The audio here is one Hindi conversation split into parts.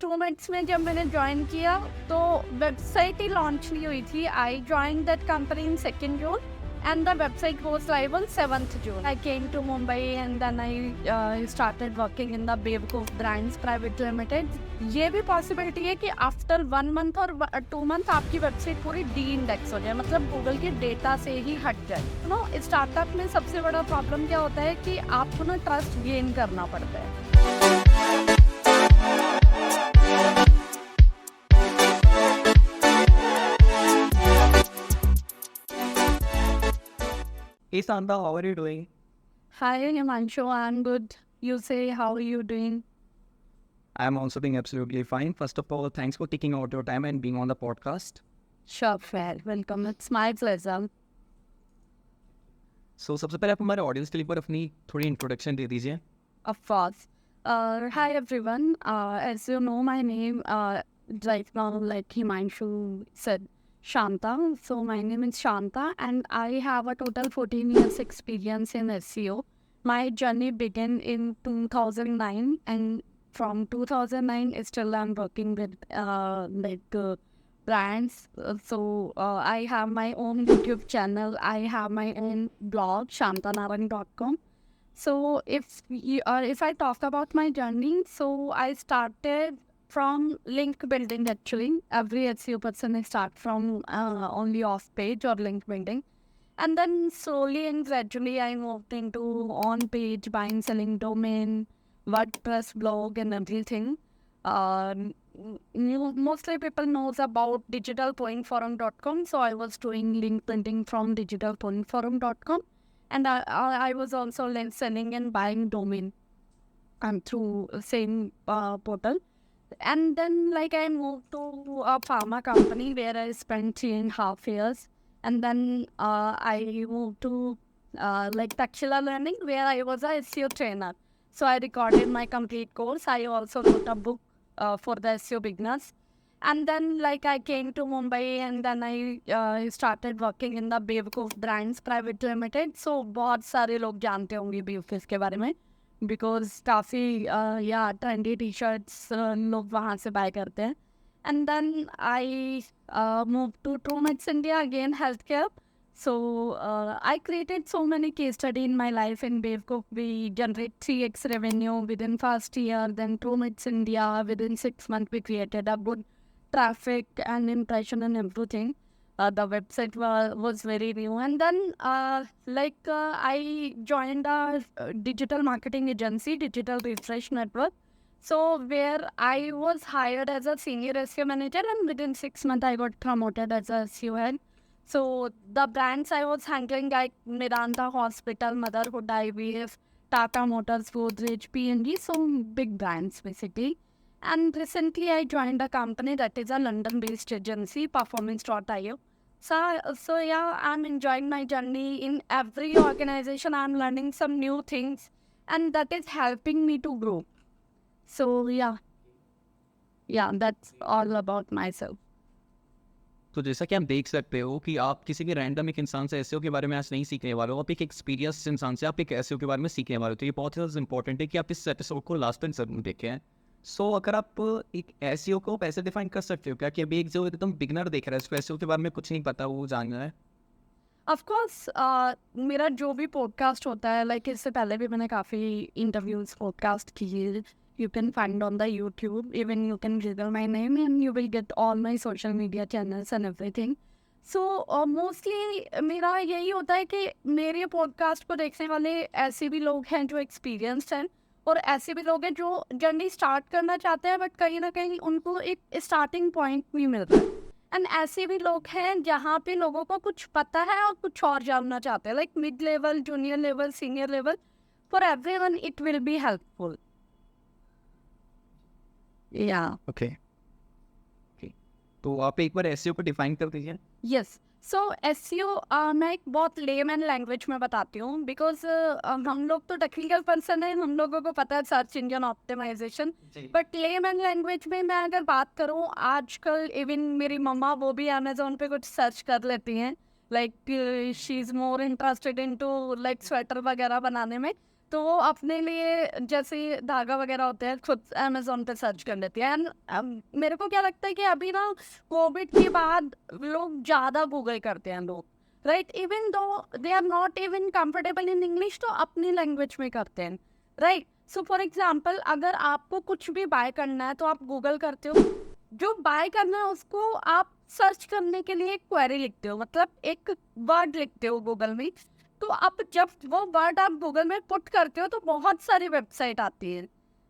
2 मिनट्स में जब मैंने ज्वाइन किया तो वेबसाइट ही लॉन्च नहीं हुई थी. I join that company in 2nd June and the website goes live on 7th June. I came to Mumbai and then I started working in the Bewakoof Brands Private Limited. ये भी पॉसिबिलिटी है कि आफ्टर 1 मंथ और 2 मंथ आपकी वेबसाइट पूरी डी इंडेक्स हो जाए, मतलब गूगल के डेटा से ही हट जाए. नो स्टार्टअप में सबसे बड़ा प्रॉब्लम क्या होता है कि आपको ना ट्रस्ट गेन करना पड़ता है. Hey Santa, how are you doing? Hi Himanshu, I'm good. You say, how are you doing? I'm also doing absolutely fine. First of all, thanks for taking out your time and being on the podcast. Sure, fair. Welcome. It's my pleasure. So सबसे पहले आप हमारे ऑडियंस के लिए पर अपनी थोड़ी इंट्रोडक्शन दे दीजिए. Of course. Hi everyone. As you know, my name right now, like Himanshu said, Shanta. So my name is Shanta, and I have a total 14 years experience in SEO. My journey began in 2009, and from 2009, still I'm working with brands. I have my own YouTube channel. I have my own blog, shantanarang.com. So if I talk about my journey, so I started from link building actually. Every SEO person start from only off page or link building. And then slowly and gradually I moved into on page, buying, selling domain, WordPress blog and everything. Mostly people knows about digitalpointforum.com. So I was doing link building from digitalpointforum.com. And I was also selling and buying domain through same portal. And then like I moved to a pharma company where I spent 3.5 years. And then I moved to like Takshila Learning where I was a SEO trainer. So I recorded my complete course. I also wrote a book for the SEO beginners. And then like I came to Mumbai and then I started working in the Bewakoof Brands Private Limited. So बहुत सारे लोग जानते होंगे Bewakoof के बारे में because काफ़ी या trendy t-shirts लोग वहाँ से buy करते हैं. And then I moved to TrueMeds India, again healthcare. So I created so many case study in my life in Bewakoof. We generate 3x revenue within first year. Then TrueMeds India, within 6 months we created a good traffic and impression and everything. The website was very new. And then I joined a digital marketing agency, Digital Refresh Network. So where I was hired as a senior SEO manager and within 6 months I got promoted as a SEO head. So the brands I was handling like Medanta Hospital, Motherhood IVF, Tata Motors, Godrej, P&G, so big brands basically. And recently I joined a company that is a London-based agency, Performance.io. So yeah, I'm enjoying my journey. In every organization, I'm learning some new things, and that is helping me to grow. So yeah, that's all about myself. तो जैसा कि आप देख सकते हो कि आप किसी भी रैंडम एक इंसान से एसईओ के बारे में आज नहीं सीखने वाले हो, आप एक एक्सपीरियंस इंसान से आप एक एसईओ के बारे में सीखने वाले हो. तो ये बहुत ज़्यादा इंपॉर्टेंट है कि आप इस एपिसोड को लास्ट तक जरूर देखें. सो अगर आप एक एसईओ को ऐसे डिफाइन कर सकते हो क्या कि अभी एक जो एकदम बिगनर देख रहा है, इसको एसईओ के बारे में कुछ नहीं पता, वो जानना है. ऑफ कोर्स मेरा जो भी पॉडकास्ट होता है, लाइक इससे पहले भी मैंने काफ़ी इंटरव्यूज पॉडकास्ट किए. You can find on the YouTube. Even you can Google my name and you will get all my social media channels and everything. So mostly मेरा यही होता है कि मेरे पॉडकास्ट को देखने वाले ऐसे भी लोग हैं जो एक्सपीरियंस्ड हैं और ऐसे भी लोग हैं जो जर्नी स्टार्ट करना चाहते हैं बट कहीं ना कहीं उनको एक स्टार्टिंग पॉइंट नहीं मिल रहा है. एंड ऐसे भी लोग हैं जहाँ पे लोगों को कुछ पता है और कुछ और जानना चाहते हैं, like mid level, junior level, senior level. For everyone it will be helpful. Okay. तो आप एक बार एसईओ को डिफाइन कर दीजिए. यस. सो एसईओ मैं एक बहुत लेमैन लैंग्वेज में बताती हूँ बिकॉज हम लोग तो टेक्निकल पर्सन है, हम लोगों को पता है search engine optimization. But layman language में मैं अगर बात करूँ, आजकल इवन मेरी मम्मा वो भी अमेजोन पे कुछ सर्च कर लेती हैं, like she is more interested in to like sweater वगैरह बनाने में. तो वो अपने लिए जैसे धागा वगैरह होते हैं खुद अमेजोन पे सर्च कर लेती है। एंड मेरे को क्या लगता है कि अभी ना कोविड के बाद लोग ज़्यादा गूगल करते हैं लोग, right, even though they are not even comfortable in English तो अपनी लैंग्वेज में करते हैं, राइट। सो फॉर एग्जाम्पल अगर आपको कुछ भी बाय करना है तो आप गूगल करते हो, जो बाय करना है उसको आप सर्च करने के लिए एक क्वेरी लिखते हो, मतलब एक वर्ड लिखते हो गूगल में। तो अब जब वो वर्ड आप गूगल में पुट करते हो तो बहुत सारी वेबसाइट आती है,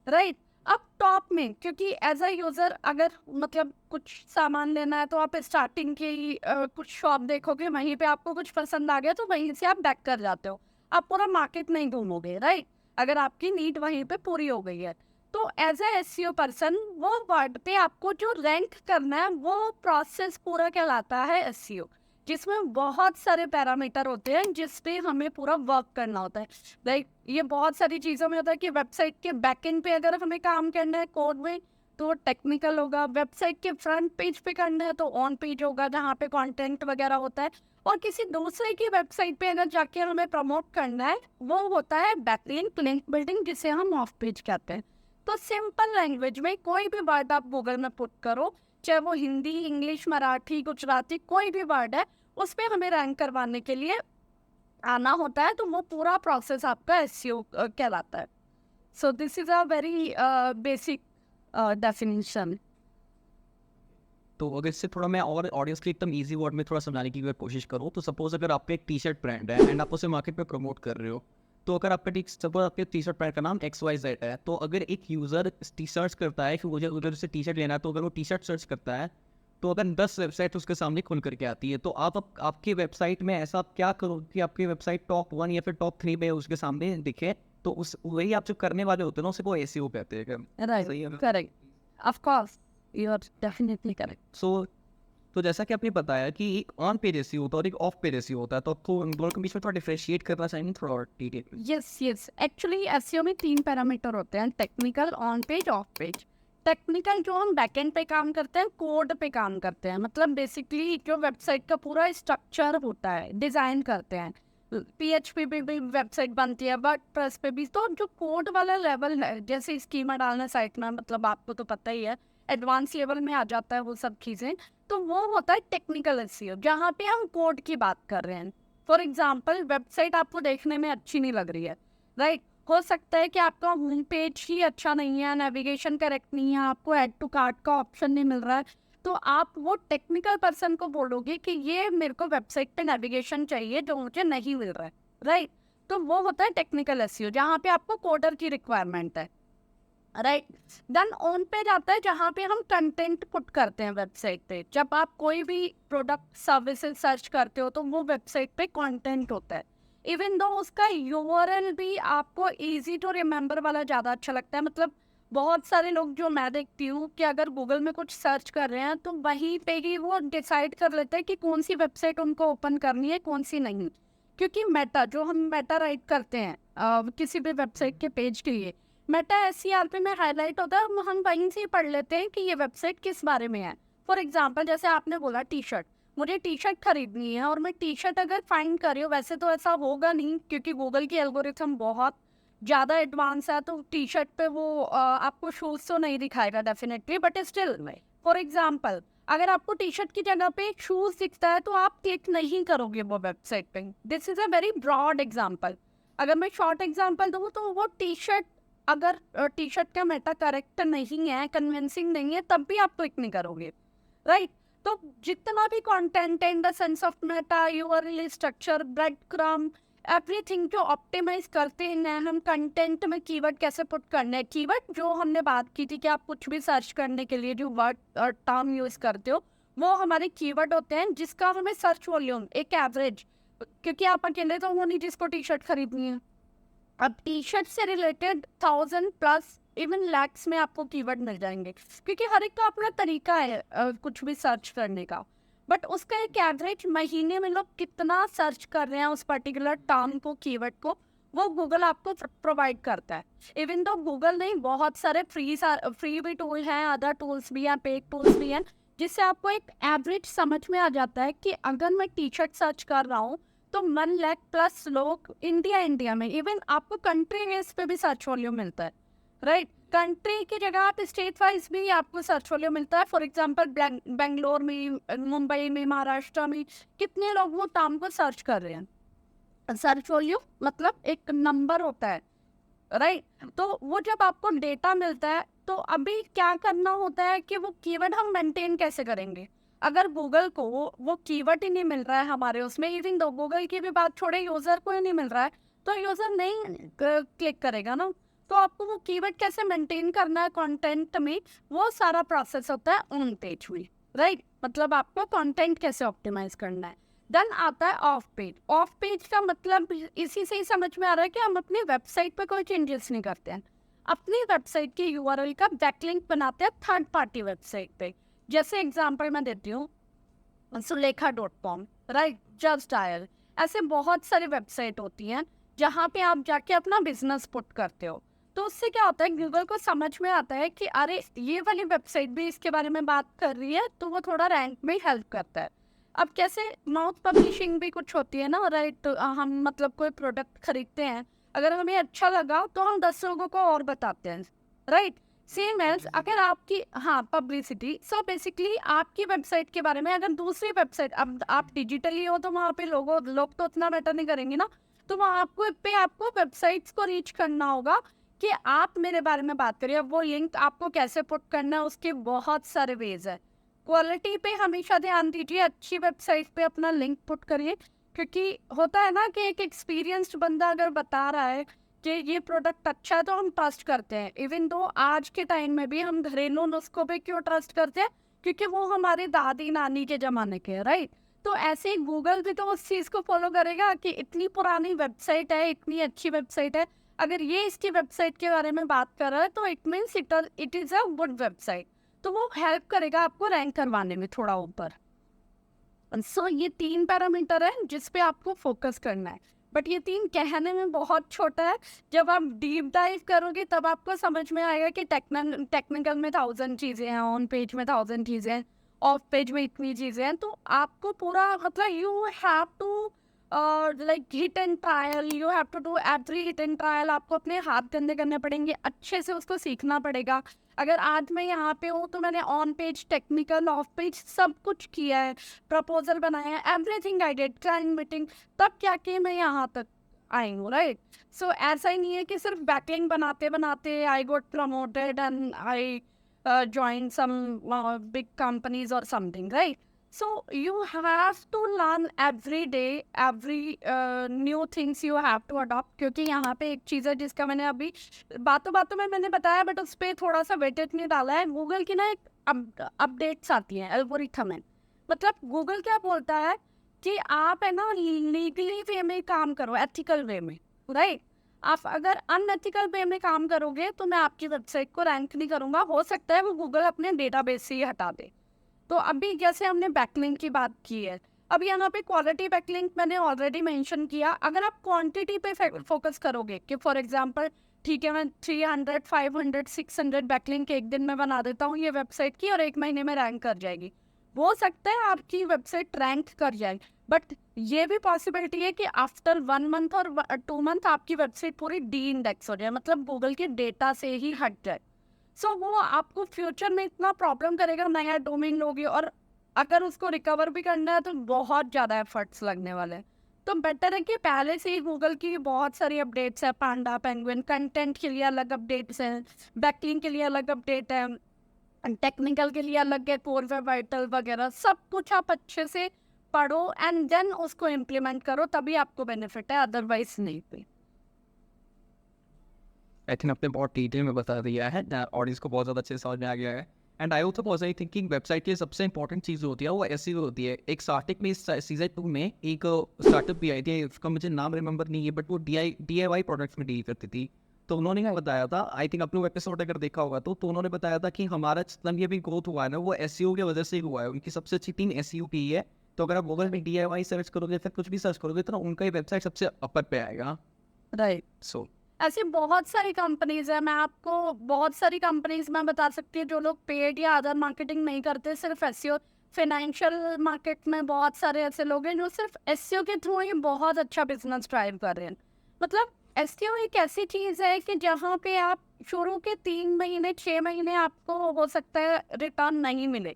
राइट। अब टॉप में क्योंकि एज अ यूजर अगर मतलब कुछ सामान लेना है तो आप स्टार्टिंग के ही कुछ शॉप देखोगे, वहीं पे आपको कुछ पसंद आ गया तो वहीं से आप बैक कर जाते हो, आप पूरा मार्केट नहीं घूमोगे, राइट, अगर आपकी नीड वहीं पे पूरी हो गई है। तो एज ए एसईओ पर्सन वो वर्ड पे आपको जो रैंक करना है वो प्रोसेस पूरा कहलाता है एसईओ, जिसमें बहुत सारे पैरामीटर होते हैं जिस पे हमें पूरा वर्क करना होता है। लाइक ये बहुत सारी चीज़ों में होता है कि वेबसाइट के बैकएंड पे अगर हमें काम करना है कोड में तो टेक्निकल होगा, वेबसाइट के फ्रंट पेज पे करना है तो ऑन पेज होगा जहाँ पे कंटेंट वगैरह होता है, और किसी दूसरे की वेबसाइट पे अगर जाके हमें प्रमोट करना है वो होता है बैकलिंक लिंक बिल्डिंग, जिसे हम ऑफ पेज कहते हैं। तो सिंपल लैंग्वेज में कोई भी वर्ड आप गूगल में पुट करो, चाहे वो हिंदी, इंग्लिश, मराठी, गुजराती, कोई भी वर्ड है, उस पर हमें रैंक करवाने के लिए आना होता है, तो वो पूरा प्रोसेस आपका एसईओ कहलाता है। So this is a very basic definition. तो अगर इससे थोड़ा मैं और ऑडियंस के एकदम इजी वर्ड में थोड़ा समझाने की अगर कोशिश करूँ, तो सपोज अगर आपका एक टी शर्ट ब्रांड है एंड आप उसे मार्केट में प्रमोट कर रहे हो, तो अगर आपका सपोज आपके टी शर्ट ब्रांड का नाम XYZ है, तो अगर एक यूज़र टी सर्च करता है कि मुझे उधर से टी शर्ट लेना है, तो अगर वो टी शर्ट सर्च करता है तो अगर 10 वेबसाइट उसके सामने खुल करके आती है, तो आपकी वेबसाइट में ऐसा आप क्या करो कि आपकी वेबसाइट टॉप 1 या फिर टॉप 3 में उसके सामने दिखे, तो उस वही आप जो करने वाले होते हैं ना, उसे वो एसईओ कहते हैं। सही है राइट, ना? Correct, of course, you are definitely correct. So तो जैसा कि आपने बताया कि एक ऑन पेज एसईओ होता है और एक ऑफ पेज एसईओ होता है, तो आपको उन दोनों के बीच में थोड़ा डिफरेंशिएट करना चाहेंगे थोड़ा और detail? Yes yes, actually SEO में 3 पैरामीटर होते हैं, technical, on page, of page. Technical जो हम बैकएंड पे काम करते हैं, कोड पे काम करते हैं, मतलब बेसिकली जो वेबसाइट का पूरा स्ट्रक्चर होता है, डिज़ाइन करते हैं। PHP पे भी वेबसाइट बनती है, वर्डप्रेस पे भी। तो जो कोड वाला लेवल है, जैसे स्कीमा डालना साइट में, मतलब आपको तो पता ही है, एडवांस लेवल में आ जाता है वो सब चीज़ें, तो वो होता है टेक्निकल एसईओ, जहाँ पे हम कोड की बात कर रहे हैं। फॉर एग्जाम्पल वेबसाइट आपको देखने में अच्छी नहीं लग रही है, राइट, हो सकता है कि आपका होम पेज ही अच्छा नहीं है, नेविगेशन करेक्ट नहीं है, आपको ऐड टू कार्ट का ऑप्शन नहीं मिल रहा है, तो आप वो टेक्निकल पर्सन को बोलोगे कि ये मेरे को वेबसाइट पे नेविगेशन चाहिए जो मुझे नहीं मिल रहा है, राइट। तो वो होता है टेक्निकल एसईओ, जहाँ पे आपको कोडर की रिक्वायरमेंट है, राइट। देन ऑन पेज आता है जहाँ पे हम कंटेंट पुट करते हैं वेबसाइट पे। जब आप कोई भी प्रोडक्ट सर्विसेज सर्च करते हो तो वो वेबसाइट पे कंटेंट होता है, इवन दो उसका यूआरएल भी आपको इजी टू रिमेंबर वाला ज़्यादा अच्छा लगता है। मतलब बहुत सारे लोग जो मैं देखती हूँ कि अगर गूगल में कुछ सर्च कर रहे हैं तो वहीं पे ही वो डिसाइड कर लेते हैं कि कौन सी वेबसाइट उनको ओपन करनी है, कौन सी नहीं। क्योंकि मेटा, जो हम मेटा राइट करते हैं किसी भी वेबसाइट के पेज के लिए, मेटा एसईआर पे में हाईलाइट होता है, हम वहीं से ही पढ़ लेते हैं कि ये वेबसाइट किस बारे में है। फॉर एग्जांपल जैसे आपने बोला टी शर्ट, मुझे टी शर्ट खरीदनी है और मैं टी शर्ट अगर फाइंड कर रही हूँ, वैसे तो ऐसा होगा नहीं क्योंकि गूगल की एल्गोरिथम बहुत ज़्यादा एडवांस है, तो टी शर्ट पे वो आपको शूज़ तो नहीं दिखाएगा definitely, but still for example अगर आपको टी शर्ट की जगह पे शूज़ दिखता है तो आप क्लिक नहीं करोगे वो वेबसाइट पे। This is a very broad example. अगर मैं शॉर्ट एग्जाम्पल दूँ तो वो टी शर्ट, अगर टी शर्ट का मेटा करेक्ट नहीं है, कन्विंसिंग नहीं है, तब भी आप क्लिक नहीं करोगे, राइट। तो जितना भी कंटेंट है in the sense of Meta, URL structure, bread crumb, everything जो ऑप्टिमाइज करते हैं हम कंटेंट में कीवर्ड कैसे पुट करने हैं। कीवर्ड जो हमने बात की थी कि आप कुछ भी सर्च करने के लिए जो वर्ड और टर्म यूज़ करते हो वो हमारे कीवर्ड होते हैं, जिसका हमें सर्च वॉल्यूम एक एवरेज, क्योंकि आप अकेले तो वो नहीं जिसको टी शर्ट खरीदनी है। अब टी शर्ट से रिलेटेड 1000+ इवन लैक्स में आपको कीवर्ड मिल जाएंगे, क्योंकि हर एक का अपना तरीका है कुछ भी सर्च करने का। बट उसका एक एवरेज महीने में लोग कितना सर्च कर रहे हैं उस पर्टिकुलर टर्म को, कीवर्ड को, वो गूगल आपको प्रोवाइड करता है। इवन तो गूगल नहीं, बहुत सारे फ्री भी टूल हैं, अदर टूल्स भी हैं, पेड टूल्स भी हैं, जिससे आपको एक एवरेज समझ में आ जाता है कि अगर मैं टी शर्ट सर्च कर रहा हूँ तो 1 लाख+ लोग इंडिया में, इवन आपको कंट्री बेस पे भी सर्च वॉल्यूम मिलता है, राइट। कंट्री की जगह आप स्टेट वाइज भी आपको सर्च वॉल्यूम मिलता है। फॉर एग्जांपल बेंगलोर में, मुंबई में, महाराष्ट्र में कितने लोग वो टाउन को सर्च कर रहे हैं। सर्च वॉल्यूम मतलब एक नंबर होता है, राइट। तो वो जब आपको डेटा मिलता है तो अभी क्या करना होता है कि वो कीवर्ड हम मेंटेन कैसे करेंगे। अगर गूगल को वो कीवर्ड ही नहीं मिल रहा है हमारे उसमें, इवन दो गूगल की भी बात छोड़े, यूजर को ही नहीं मिल रहा है, तो यूजर नहीं क्लिक करेगा ना। तो आपको वो कीवर्ड कैसे मेंटेन करना है कंटेंट में, वो सारा प्रोसेस होता है ऑन पेज में, राइट। मतलब आपको कंटेंट कैसे ऑप्टिमाइज करना है। देन आता है ऑफ पेज। ऑफ पेज का मतलब इसी से ही समझ में आ रहा है कि हम अपनी वेबसाइट पे कोई चेंजेस नहीं करते हैं, अपनी वेबसाइट के यूआरएल का बैकलिंक बनाते हैं थर्ड पार्टी वेबसाइट पे। जैसे एग्जांपल मैं देती हूँ, सुलेखा.com, राइट, जस्ट डायल, ऐसे बहुत सारी वेबसाइट होती हैं जहाँ पे आप जाके अपना बिजनेस पुट करते हो। तो उससे क्या होता है, गूगल को समझ में आता है कि अरे ये वाली वेबसाइट भी इसके बारे में बात कर रही है, तो वो थोड़ा रैंक में हेल्प करता है। अब कैसे माउथ पब्लिशिंग भी कुछ होती है ना, राइट। तो हम मतलब कोई प्रोडक्ट खरीदते हैं, अगर हमें अच्छा लगा तो हम 10 लोगों को और बताते हैं, राइट। सेम एज अगर आपकी, हाँ, पब्लिसिटी। सो बेसिकली आपकी वेबसाइट के बारे में अगर दूसरी वेबसाइट, अब आप डिजिटली हो तो वहाँ पे लोग तो उतना मैटर नहीं करेंगे ना, तो वहाँ आपको वेबसाइट्स को रीच करना होगा कि आप मेरे बारे में बात करिए। अब वो लिंक आपको कैसे पुट करना है, उसके बहुत सारे वेज है। क्वालिटी पे हमेशा ध्यान दीजिए, अच्छी वेबसाइट पे अपना लिंक पुट करिए, क्योंकि होता है ना कि एक एक्सपीरियंस्ड बंदा अगर बता रहा है कि ये प्रोडक्ट अच्छा है तो हम ट्रस्ट करते हैं। इवन दो आज के टाइम में भी हम घरेलू नुस्खों पे क्यों ट्रस्ट करते हैं, क्योंकि वो हमारे दादी नानी के ज़माने के, राइट। तो ऐसे ही गूगल भी तो उस चीज़ को फॉलो करेगा कि इतनी पुरानी वेबसाइट है, इतनी अच्छी वेबसाइट है, अगर ये इसकी वेबसाइट के बारे में बात कर रहा है तो it means it is a good website. तो वो हेल्प करेगा आपको रैंक करवाने में थोड़ा ऊपर। सो ये 3 पैरामीटर है जिस पे आपको फोकस करना है। बट ये 3 कहने में बहुत छोटा है, जब आप डीप डाइव करोगे तब आपको समझ में आएगा कि टेक्निकल में 1000 चीज़ें हैं, ऑन पेज में 1000 चीज़ें हैं, ऑफ पेज में इतनी चीज़ें हैं। तो आपको पूरा मतलब you have to like hit and trial, you have to do every hit and trial. आपको अपने हाथ गंदे करने पड़ेंगे, अच्छे से उसको सीखना पड़ेगा। अगर आज मैं यहाँ पे हूँ तो मैंने on page, technical, of page सब कुछ किया है, प्रपोजल बनाया है, everything I did, client meeting, तब क्या कि मैं यहाँ तक आई हूँ, राइट। सो ऐसा ही नहीं है कि सिर्फ बैकलिंग बनाते बनाते I got promoted and I join some big companies or something, right? So you have to learn every day, every new things you have to adopt। क्योंकि यहाँ पे एक चीज़ है जिसका मैंने अभी बातों बातों में मैंने बताया, बट उस पर थोड़ा सा वेटेज नहीं डाला है। गूगल की ना एक अपडेट्स आती हैं, एल्गोरिथम है। मतलब गूगल क्या बोलता है कि आप है ना लीगली वे में काम करो, एथिकल वे में, राइट। आप अगर अनएथिकल वे में काम करोगे तो मैं आपकी वेबसाइट को रैंक नहीं करूँगा। हो सकता है वो गूगल अपने डेटाबेस से ही हटा दे। तो अभी जैसे हमने बैकलिंक की बात की है, अब यहाँ पे क्वालिटी बैकलिंक मैंने ऑलरेडी मेंशन किया। अगर आप क्वांटिटी पे फोकस करोगे कि फॉर एग्जांपल ठीक है, मैं 300, 500, 600 बैकलिंक एक दिन में बना देता हूँ ये वेबसाइट की और 1 महीने में रैंक कर जाएगी, हो सकता है आपकी वेबसाइट रैंक कर जाए। बट ये भी पॉसिबिलिटी है कि आफ्टर 1 मंथ और 2 मंथ आपकी वेबसाइट पूरी डी इंडेक्स हो जाए, मतलब गूगल के डेटा से ही हट जाए। सो वो आपको फ्यूचर में इतना प्रॉब्लम करेगा, नया डोमेन लोगे और अगर उसको रिकवर भी करना है तो बहुत ज़्यादा एफर्ट्स लगने वाले हैं। तो बेटर है कि पहले से ही गूगल की बहुत सारी अपडेट्स है, पांडा, पेंगुइन, कंटेंट के लिए अलग अपडेट्स हैं, बैकलिंक के लिए अलग अपडेट है, टेक्निकल के लिए अलग है, कोर वेब वाइटल वगैरह, सब कुछ आप अच्छे से पढ़ो एंड देन उसको इम्प्लीमेंट करो, तभी आपको बेनिफिट है, अदरवाइज नहीं पे। आई थिंक आपने बहुत डिटेल में बता दिया है, ऑडियंस को बहुत ज़्यादा अच्छे से समझ में आ गया है। And I also was thinking website की सबसे इंपॉर्टेंट चीज़ होती है वो एसईओ होती है। एक स्टार्टिंग में सीजन 2 में एक स्टार्टअप भी आई थी, उसका मुझे नाम रिमेंबर नहीं है, बट वो DIY प्रोडक्ट्स में डील करती थी। तो उन्होंने क्या बताया था, आई थिंक अपने एपिसोड अगर देखा होगा तो उन्होंने बताया था कि हमारा जितना भी अभी ग्रोथ हुआ है ना वो एसईओ की वजह से ही हुआ है। उनकी सबसे अच्छी टीम एसईओ की है। तो अगर आप गूगल में DIY सर्च करोगे, फिर कुछ भी सर्च करोगे तो ना उनका ही वेबसाइट सबसे अपर पे आएगा, राइट। सो ऐसी बहुत सारी कंपनीज है, मैं आपको बहुत सारी कंपनीज में बता सकती हूँ जो लोग पेड या अदर मार्केटिंग नहीं करते, सिर्फ एसईओ। फाइनेंशियल मार्केट में बहुत सारे ऐसे लोग हैं जो सिर्फ एसईओ के थ्रू ही बहुत अच्छा बिजनेस ड्राइव कर रहे हैं। मतलब एसईओ एक ऐसी चीज़ है कि जहाँ पे आप शुरू के 3 महीने 6 महीने आपको हो सकता है रिटर्न नहीं मिले,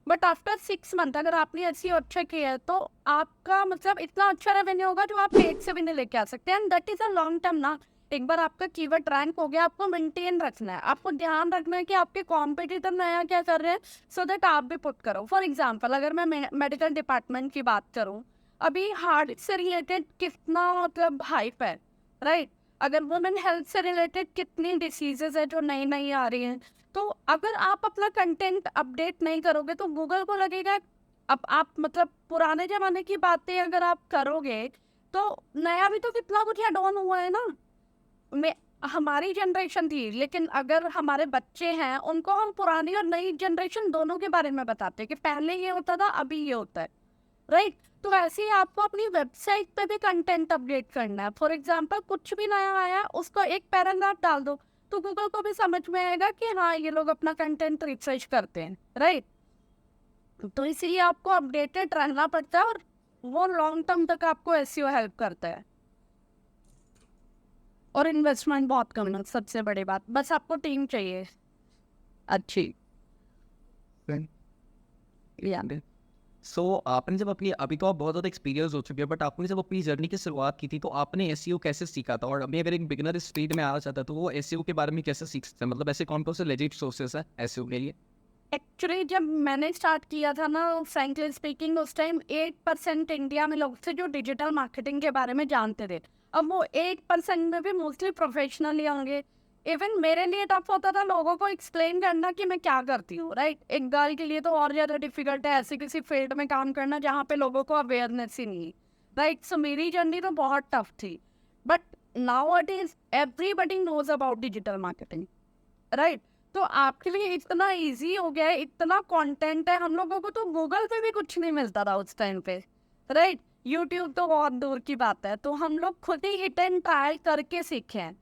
बट आफ्टर 6 मंथ अगर आपने एसईओ अच्छा किया है तो आपका मतलब इतना अच्छा रेवेन्यू होगा जो आप पेड से भी नहीं लेके आ सकते। And that is a long term ना। एक बार आपका कीवर्ड रैंक हो गया, आपको मेंटेन रखना है, आपको ध्यान रखना है कि आपके कॉम्पिटिटर नया क्या कर रहे हैं सो दैट आप भी पुट करो। फॉर एग्जाम्पल अगर मैं मेडिकल डिपार्टमेंट की बात करूँ, अभी हार्ट से रिलेटेड कितना मतलब हाइप है, राइट? अगर वुमेन हेल्थ से रिलेटेड कितनी डिसीजेज है जो नई नई आ रही हैं, तो अगर आप अपना कंटेंट अपडेट नहीं करोगे तो गूगल को लगेगा। अब आप मतलब पुराने जमाने की बातें अगर आप करोगे तो नया भी तो कितना कुछ ऐड ऑन हुआ है ना। मैं हमारी जनरेशन थी, लेकिन अगर हमारे बच्चे हैं उनको हम पुरानी और नई जनरेशन दोनों के बारे में बताते हैं कि पहले ये होता था अभी ये होता है, राइट? तो ऐसे ही आपको अपनी वेबसाइट पे भी कंटेंट अपडेट करना है। फॉर एग्जांपल कुछ भी नया आया उसको एक पैराग्राफ डाल दो तो गूगल को भी समझ में आएगा कि हाँ ये लोग अपना कंटेंट रिसर्च करते हैं, राइट? तो इसलिए आपको अपडेटेड रहना पड़ता है और वो लॉन्ग टर्म तक आपको एसईओ हेल्प करता है। और इन्वेस्टमेंट बहुत कम है, सबसे बड़ी बात, बस आपको टीम चाहिए अच्छी। या सो आपने जब अपनी अभी तो आप बहुत ज़्यादा एक्सपीरियंस हो चुके हैं, बट आपने जब अपनी जर्नी की शुरुआत की थी तो आपने एसईओ कैसे सीखा था? और अभी अगर एक बिगिनर इस फील्ड में आना चाहता है तो वो एसईओ के बारे में कैसे सीख सकते हैं? मतलब ऐसे कौन कौन से लेजिट सोर्सेस हैं एसईओ के लिए? एक्चुअली जब मैंने स्टार्ट किया था ना, फ्रैंकली स्पीकिंग, उस टाइम 8% इंडिया में लोग थे जो डिजिटल मार्केटिंग के बारे में जानते थे। अब वो 8% में भी मोस्टली प्रोफेशनल ही होंगे। इवन मेरे लिए टफ होता था लोगों को एक्सप्लेन करना कि मैं क्या करती हूँ, राइट? एक गर्ल के लिए तो और ज़्यादा डिफिकल्ट है ऐसे किसी फील्ड में काम करना जहाँ पे लोगों को अवेयरनेस ही नहीं, राइट? सो मेरी जर्नी तो बहुत टफ थी, but now it is everybody knows about digital marketing, right? तो आपके लिए इतना इजी हो गया है, इतना कंटेंट है, हम लोगों को तो गूगल पे भी कुछ नहीं मिलता था उस टाइम पे, राइट? यूट्यूब तो बहुत दूर की बात है, तो हम लोग खुद ही हिट एंड ट्रायल करके सीखे हैं।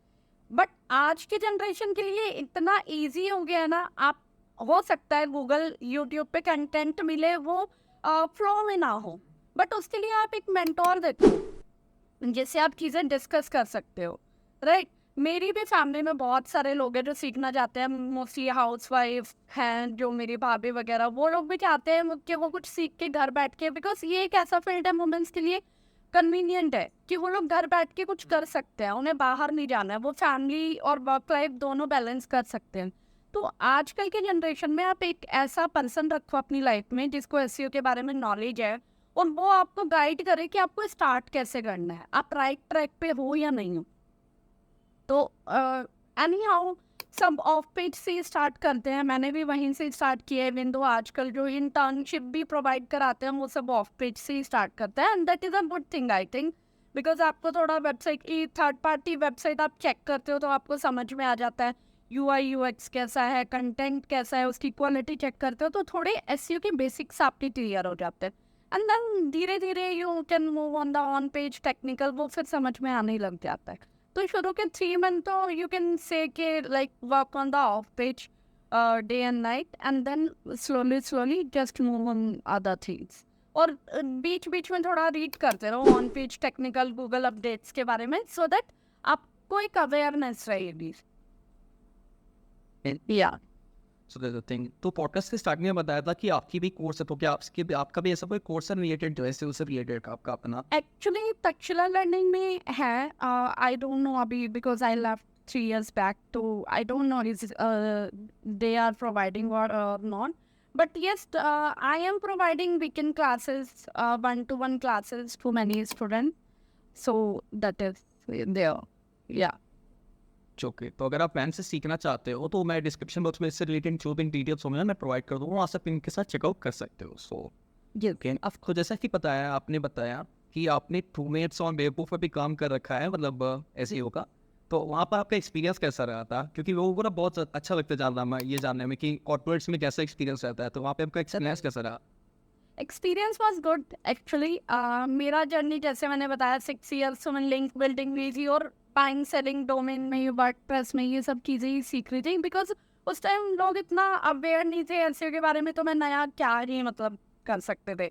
बट आज की जनरेशन के लिए इतना इजी हो गया है ना, आप हो सकता है गूगल यूट्यूब पे कंटेंट मिले वो फ्लो में ना हो, बट उसके लिए आप एक मेंटोर देते हो जिससे आप चीज़ें डिस्कस कर सकते हो, राइट? मेरी भी फैमिली में बहुत सारे लोग हैं जो सीखना चाहते हैं, मोस्टली हाउसवाइफ हैं जो मेरी भाभी वगैरह, वो लोग भी चाहते हैं कि वो कुछ सीख के घर बैठ के, बिकॉज ये एक ऐसा फील्ड है वुमेन्स के लिए कन्वीनियंट है कि वो लोग घर बैठ के कुछ कर सकते हैं, उन्हें बाहर नहीं जाना है, वो फैमिली और वर्क लाइफ दोनों बैलेंस कर सकते हैं। तो आजकल के जनरेशन में आप एक ऐसा पर्सन रखो अपनी लाइफ में जिसको एसईओ के बारे में नॉलेज है और वो आपको गाइड करे कि आपको स्टार्ट कैसे करना है, आप राइट ट्रैक पे हो या नहीं हो। तो एनी हाउ सब ऑफ पेज से स्टार्ट करते हैं, मैंने भी वहीं से स्टार्ट किया है। इवन दो आजकल जो इंटर्नशिप भी प्रोवाइड कराते हैं वो सब ऑफ पेज से ही स्टार्ट करते हैं, and that is a good thing I think, because आपको थोड़ा वेबसाइट की थर्ड पार्टी वेबसाइट आप चेक करते हो तो आपको समझ में आ जाता है यूआई यूएक्स कैसा है, कंटेंट कैसा है, उसकी क्वालिटी चेक करते हो तो थोड़े एसईओ के बेसिक्स आपके क्लियर हो जाते हैं, एंड देन धीरे धीरे you can move on the on page technical, वो फिर समझ में आने लग जाता है। तो शुरू के 3 मंथ तो यू कैन से के like work on the off page day and night, and then slowly just move on other things. और बीच बीच में थोड़ा रीड करते रहो on page technical Google updates के बारे में सो दैट आपको एक अवेयरनेस रहेगी। या सो दैट्स द थिंग। तो पॉडकास्ट के स्टार्टिंग में बताया था कि आपकी भी कोर्स है, तो क्या आपका भी ऐसा कोई कोर्स है रिलेटेड जो एसईओ से रिलेटेड आपका अपना? एक्चुअली तक्षशिला लर्निंग में है, आई डोंट नो अभी because I left 3 years back, तो I don't know is they are providing or not, but yes, I am providing weekend classes, one-to-one classes to many students, so that is there. Yeah. Okay, तो अगर आप मैम से सीखना चाहते हो तो मैं डिस्क्रिप्शन बॉक्स में इससे रिलेटेड जो भी डिटेल्स होंगे ना मैं प्रोवाइड कर दूँगा, वहाँ से आप इनके साथ चेकआउट कर सकते हो। सो Yes. ओके, आपको जैसा कि बताया आपने बताया कि आपने ट्रूमेट्स और बेवकूफ़ पर भी काम कर रखा है, मतलब एसईओ का, तो वहाँ पर आपका एक्सपीरियंस कैसा रहा था? क्योंकि लोगों को ना बहुत अच्छा लगता है जानने में कि कॉर्पोरेट्स में कैसा एक्सपीरियंस रहता है, तो वहाँ पे आपका एक्सपीरियंस कैसा रहा? Experience was good actually. मेरा जर्नी जैसे मैंने बताया 6 years में लिंक बिल्डिंग हुई थी और बाइंग सेलिंग डोमेन में, वर्डप्रेस में, ये सब चीज़ें ही सीख रही थी, बिकॉज उस टाइम लोग इतना अवेयर नहीं थे एसईओ के बारे में, तो मैं नया क्या ही मतलब कर सकते थे.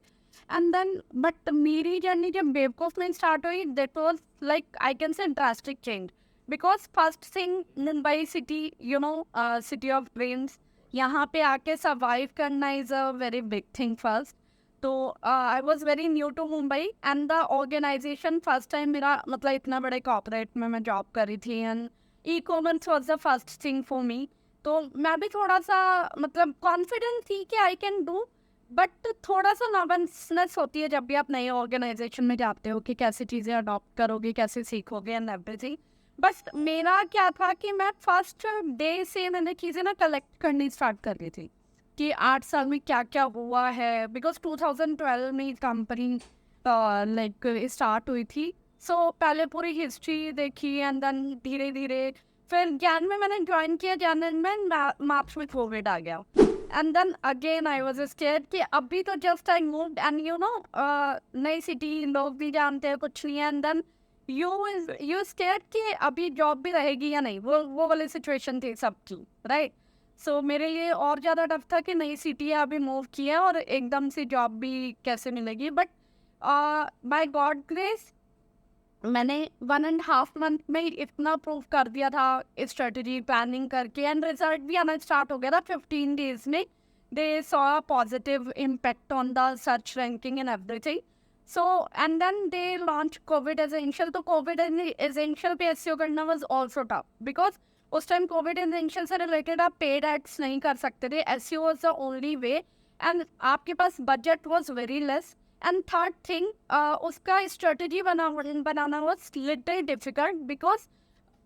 एंड देन बट मेरी जर्नी जब बेवकूफ में स्टार्ट हुई, that was like I can say drastic change. Because first thing, Mumbai city, you know, city of dreams, यहाँ पे आके सर्वाइव करना is a very big thing first. तो I was very new to Mumbai and the organization, first time मेरा मतलब इतना बड़े कॉर्पोरेट में मैं जॉब करी थी and e commerce was the first thing for me. तो मैं भी थोड़ा सा मतलब कॉन्फिडेंट थी कि आई कैन डू, बट थोड़ा सा नर्वसनेस होती है जब भी आप नए ऑर्गेनाइजेशन में जाते हो कि कैसी चीज़ें अडॉप्ट करोगे, कैसे सीखोगे एंड एवरीथिंग. बस मेरा क्या था कि मैं फर्स्ट डे से मैंने चीज़ें ना कलेक्ट करनी स्टार्ट कर दी थी कि 8 साल में क्या क्या हुआ है. बिकॉज 2012 में कंपनी लाइक स्टार्ट हुई थी. सो पहले पूरी हिस्ट्री देखी एंड देन धीरे धीरे फिर ज्ञान में मैंने ज्वाइन किया. ज्ञान में मार्च में कोविड आ गया and then again I was scared कि अभी तो just I moved and you know नई सिटी, लोग भी जानते हैं कुछ नहीं है. एंड देन यू स्केर्ड कि अभी जॉब भी रहेगी या नहीं, वो वाली सिचुएशन थी सबकी, राइट. सो मेरे लिए और ज़्यादा टफ था कि नई सिटी है, अभी मूव किया और एकदम से जॉब भी कैसे मिलेगी. बट बाय गॉड ग्रेस मैंने 1.5 मंथ में इतना प्रूव कर दिया था स्ट्रेटजी प्लानिंग करके एंड रिजल्ट भी आना स्टार्ट हो गया था 15 डेज में. They saw a positive impact on the search ranking and everything. So and then they launch Covid essential. तो कोविड एसेंशियल पे एसईओ करना वाज आल्सो टफ बिकॉज उस टाइम कोविड एसेंशियल से रिलेटेड आप पेड एड्स नहीं कर सकते थे. SEO was the only way and आपके पास budget was very less. And third thing, उसका strategy banana was little difficult because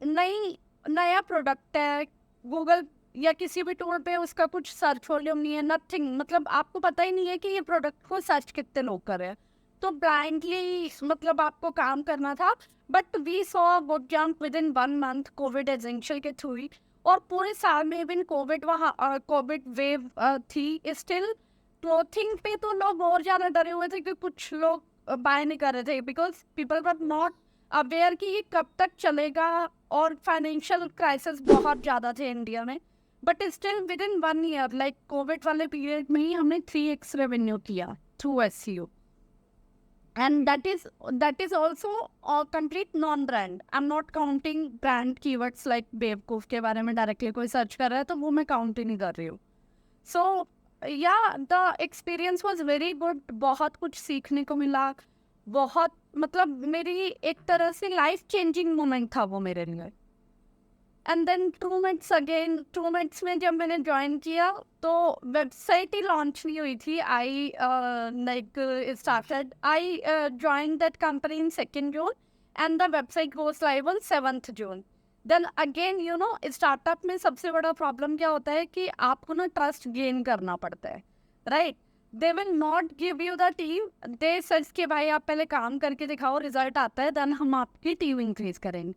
नया प्रोडक्ट है. गूगल या किसी भी टूल पे उसका कुछ सर्च वॉल्यूम नहीं है, नथिंग. मतलब आपको पता ही नहीं है कि ये प्रोडक्ट को सर्च कितने लोग कर रहे हैं. तो ब्लाइंडली मतलब आपको काम करना था. But we saw good jump within 1 month Covid essential के थ्रू ही. और पूरे साल में इवन कोविड वहाँ कोविड वेव थी स्टिल. क्लोथिंग पे तो लोग और ज़्यादा डरे हुए थे कि कुछ लोग बाय नहीं कर रहे थे because people were not aware कि ये कब तक चलेगा और फाइनेंशियल क्राइसिस बहुत ज़्यादा थे इंडिया में. But still with in 1 year like Covid वाले पीरियड में ही हमने 3x रेवेन्यू किया through SEO. And that is also a complete non-brand. I'm not counting brand keywords like बेवकूफ के बारे में डायरेक्टली कोई सर्च कर रहा है तो वो मैं काउंट ही नहीं कर रही हूँ. सो या the experience was very good. बहुत कुछ सीखने को मिला. बहुत मतलब मेरी एक तरह से लाइफ चेंजिंग मोमेंट था वो मेरे लिए. And then 2 months again 2 months में जब मैंने ज्वाइन किया तो वेबसाइट ही लॉन्च नहीं हुई थी. I join that company in 2 June and the website goes live on 7 June. Then again you know startup में सबसे बड़ा प्रॉब्लम क्या होता है कि आपको ना ट्रस्ट गेन करना पड़ता है, right. They will not give you the team. They search के भाई आप पहले काम करके दिखाओ, रिजल्ट आता है, देन हम आपकी टीम इंक्रीज करेंगे.